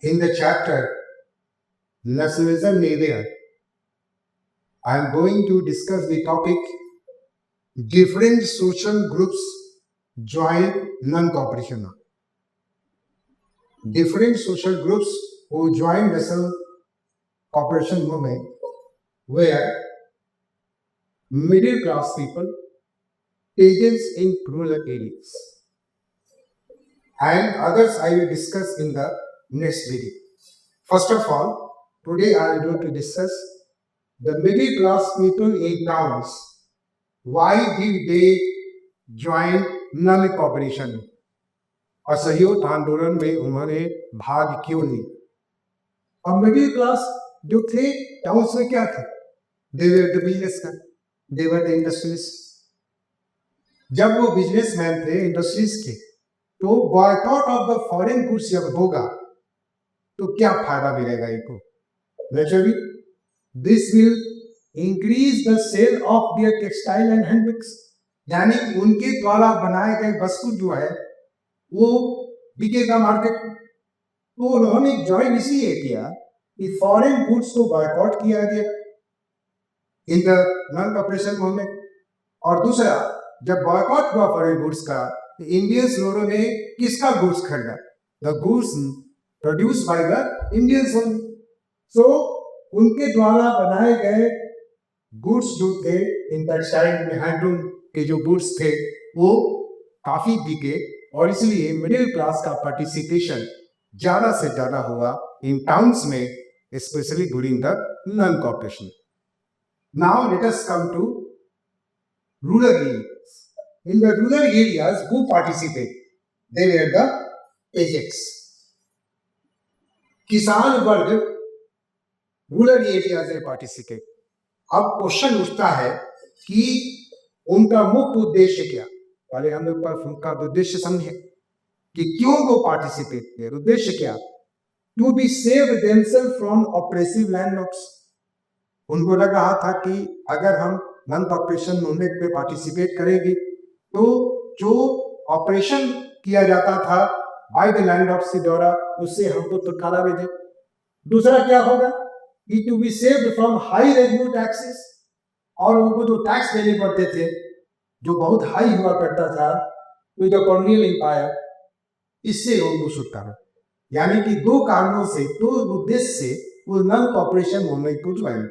In the chapter Nationalism Area, I am going to discuss the topic different social groups join non-cooperation. Different social groups who join national cooperation movement were middle class people, agents in rural areas, and others I will discuss in the next video. First of all, today I am going to discuss the middle class people in towns. Why did they join non-cooperation? असहयोग आंदोलन में उन्होंने भाग क्यों लिया? और middle class जो थे टाउन्स में क्या थे? They were the businessmen, they were the industries. जब वो बिजनेसमैन थे, इंडस्ट्रीज के, तो boycott of the foreign goods जब होगा तो क्या फायदा मिलेगा इनको? Naturally this will increase the sale of their textile and handworks, यानी उनके द्वारा बनाए गए वस्तु जो है वो बिकेगा मार्केट। तो उन्होंने ज्वाइन इसलिए किया कि फॉरेन गुड्स को बॉयकॉट किया गया in the non cooperation movement. और दूसरा, जब बॉयकॉट हुआ फॉरेन गुड्स का, तो इंडियंस लोगों ने किसका गुड्स खरीदा? The goods produce by the Indians. So उनके द्वारा बनाए गए गुड्स जो थे, इन टेक्सटाइल में हैंडलूम के जो गुड्स थे वो काफी बिके, और इसलिए मिडिल क्लास का पार्टिसिपेशन ज्यादा से ज्यादा हुआ इन टाउन्स में, specially during the non cooperation. Now let us come to rural areas. In the rural areas who participate? They were the peasants. किसान वर्ग रूरल एरियाज में पार्टिसिपेट। अब क्वेश्चन उठता है कि उनका मुख्य उद्देश्य क्या? पहले हम लोग पर उनका उद्देश्य समझे कि क्यों वो पार्टिसिपेट किए। उद्देश्य क्या? To be save themselves from oppressive landlords. उनको लग रहा था कि अगर हम नॉन कॉपरेशन मूवमेंट पे पार्टिसिपेट करेंगे तो जो ऑपरेशन किया जाता था बाय द लैंडलॉर्ड्स के द्वारा, उससे हमको छुटकारा मिले। दूसरा क्या होगा कि to be saved from high revenue taxes, और उनको जो टैक्स देने पड़ते थे जो बहुत हाई हुआ करता था विद द कॉलोनियल एम्पायर, इससे उनको छुटकारा। यानी कि दो कारणों से, दो उद्देश्य से वो नॉन कॉपरेशन मूवमेंट को ज्वाइन।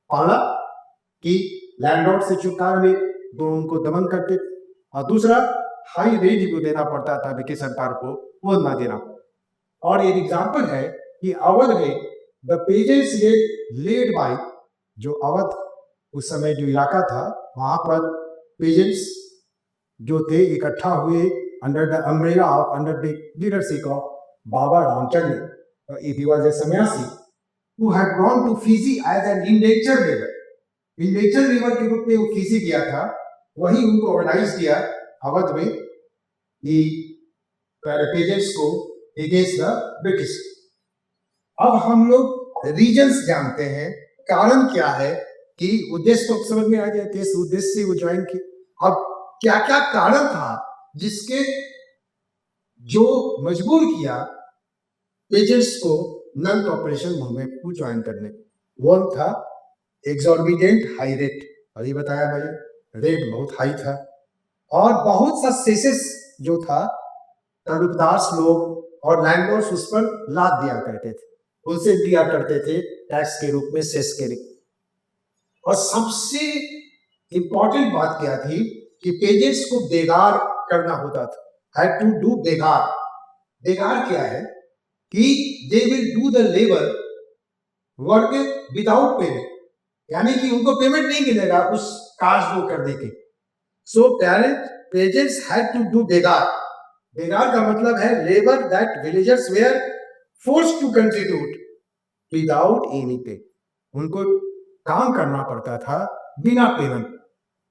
पहला कि लैंडलॉर्ड से छुटकारा में जो उनको दमन करते, और दूसरा हाई रेट जो देना पड़ता था ब्रिटिश सरकार को, वो ना देना। और एक एग्जाम्पल है कि अवध में द पेजेंट्स लेड बाय, जो अवध उस समय जो इलाका था वहां पर पेजेंट्स जो थे इकट्ठा हुए under the umbrella of, under the leadership of Baba Ramchandra. he was a सन्यासी who had gone to Fiji as an endangered river। endangered river के रूप में वो फिजी गया था, वही उनको ऑर्गेनाइज किया अवध में कि पेजेंट्स को अगेंस्ट द ब्रिटिश। अब हम लोग रीजन्स जानते हैं, कारण क्या है कि उद्देश्य तो समझ में आ गया, किस उद्देश्य से वो ज्वाइन की। अब क्या क्या कारण था जिसके जो मजबूर किया पेजेंट्स को नॉन कॉपरेशन मूवमेंट को ज्वाइन करने? वन था एग्जॉर्बिडेंट हाई रेट, अभी बताया भाई, रेट बहुत हाई था, और बहुत सा सेसेस जो था तलुकदार लोग और लैंडलॉर्ड्स उस पर लाद दिया करते थे, उनसे दिया करते थे टैक्स के रूप में, सेस के रूप। और सबसे इंपॉर्टेंट बात क्या थी कि पेजेंट्स को बेगार करना होता था, हैड टू डू बेगार। बेगार क्या है कि they will do the labour work without payment, यानी कि उनको पेमेंट नहीं मिलेगा उस कार्य को करने के। So peasants had to do बेगार। बेगार का मतलब है labour that villagers were forced to contribute without any pay. उनको काम करना पड़ता था बिना पेमेंट,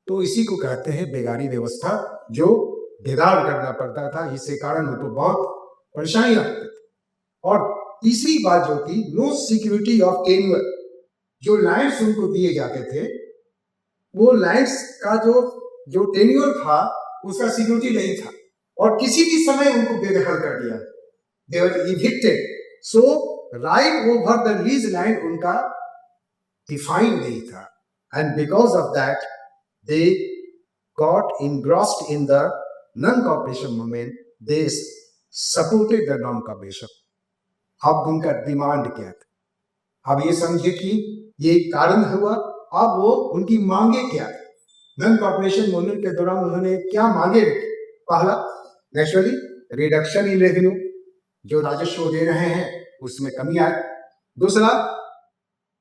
तो इसी को कहते हैं बेगारी व्यवस्था, जो बेगार करना पड़ता था, इससे कारण उनको बहुत परेशानी आती थी। और तीसरी बात जो थी, नो सिक्योरिटी ऑफ टेन्योर। जो लैंड्स उनको दिए जाते थे, वो लैंड्स का जो टेन्योर था उसका सिक्योरिटी नहीं था, और किसी भी समय उनको बेदखल कर दिया, they were evicted. So right over the lease land उनका डिफाइन नहीं था, and because of that they got engrossed in the non-cooperation movement. They supported the non-cooperation. अब उनका डिमांड क्या था? अब ये समझिए कि ये कारण हुआ। अब वो उनकी मांगे क्या है? नॉन कॉर्पोरेशन मूवमेंट के दौरान उन्होंने क्या मांगे रखी? पहला, नेचुरली रिडक्शन इन रेवेन्यू, जो राजस्व दे रहे हैं उसमें कमी आए। दूसरा,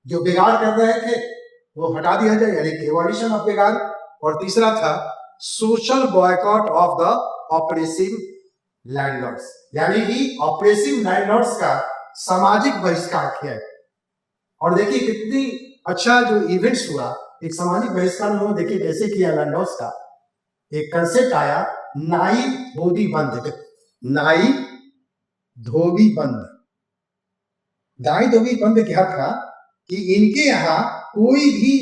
जो बिगाड़ कर रहे थे वो हटा दिया जाए, यानी एवॉल्यूशन ऑफ बिगाड़। और तीसरा था social boycott of the oppressive landlords, यानी कि ऑपरेसिव लैंडलॉर्ड्स का सामाजिक बहिष्कार किया। और देखिए कितनी अच्छा जो इवेंट्स हुआ, एक सामाजिक बहिष्कार उन्होंने देखिए कैसे किया। लैंडलॉर्ड्स का एक कंसेप्ट आया, नाई धोबी बंद। नाई धोबी बंद, नाई धोबी बंद क्या था कि इनके यहाँ कोई भी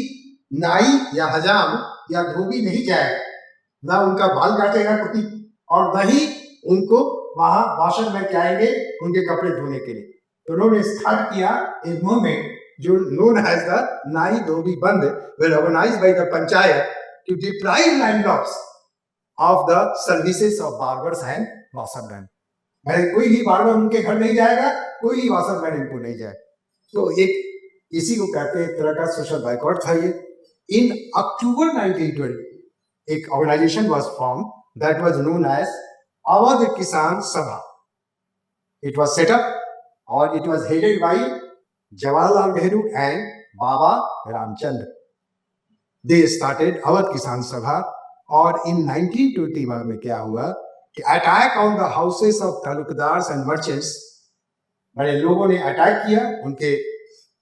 नाई या हजाम या धोबी नहीं जाएगा, ना उनका बाल काटेगा कुछ, और न ही उनको वहां वाशन में जाएंगे उनके कपड़े धोने के लिए। तो उन्होंने स्टार्ट किया एक मूवमेंट जो known as the Nai Dhobi Bandh, were organized by the Panchayat to deprive landlords of the services of barbers and washermen. कोई भी बार्बर उनके घर नहीं जाएगा, कोई भी वाशरमैन इनको नहीं जाएगा। तो एक इसी को कहते हैं एक तरह का सोशल बाइकआउट था ये। इन अक्टूबर 1920 एक organisation was form that was known as Awadh Kisan Sabha. It was set up और it was headed by Jawaharlal Nehru and Baba Ramchandra. They started Awadh Kisan Sabha. और इन 1921 में क्या हुआ कि attack on the houses of taluqdars and merchants, बड़े लोगों ने अटैक किया उनके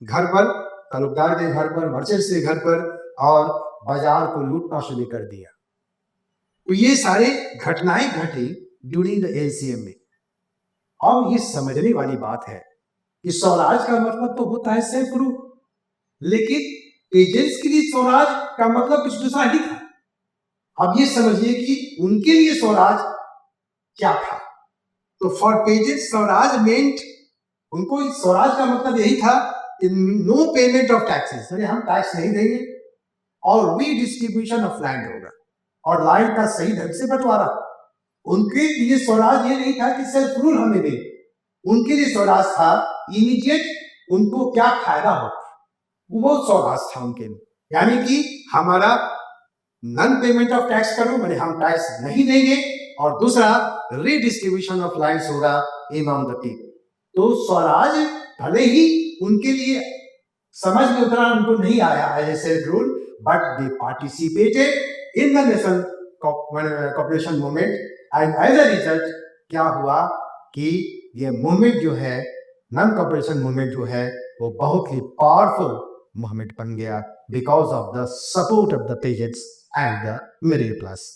घर पर, तालुकदार के घर पर, मर्चेंट्स के घर पर, और बाजार को लूटना शुरू कर दिया। तो ये सारे घटनाएं घटी ड्यूरिंग द एलसीएम में। अब ये समझने वाली बात है कि स्वराज का मतलब तो होता है सेल्फ रूल, लेकिन पेजेंट्स के लिए स्वराज का मतलब कुछ दूसरा ही था। अब ये समझिए कि उनके लिए स्वराज क्या था। तो फॉर पेजेंट्स स्वराज मेंट, उनको स्वराज का मतलब यही था कि नो पेमेंट ऑफ टैक्सेस, यानी हम टैक्स नहीं देंगे, और रीडिस्ट्रीब्यूशन ऑफ लैंड होगा, और लैंड का सही ढंग से बंटवारा। उनके लिए स्वराज ये नहीं था कि सेल्फ रूल हमें दे, उनके लिए स्वराज था इमीडिएट उनको क्या फायदा होता, वो स्वराज था उनके लिए। यानी कि हमारा नॉन पेमेंट ऑफ टैक्स करो, मैंने हम टैक्स नहीं देंगे, और दूसरा रीडिस्ट्रीब्यूशन ऑफ लैंड्स होगा अमंग द पीपल। तो स्वराज भले ही उनके लिए समझ में उतना उनको नहीं आया as a self rule, but they participated in the national corporation movement, and as a result क्या हुआ कि ये मूवमेंट जो है, नॉन कॉर्पोरेशन मूवमेंट जो है, वो बहुत ही पावरफुल मूवमेंट बन गया because of the support of the pageants and the middle class.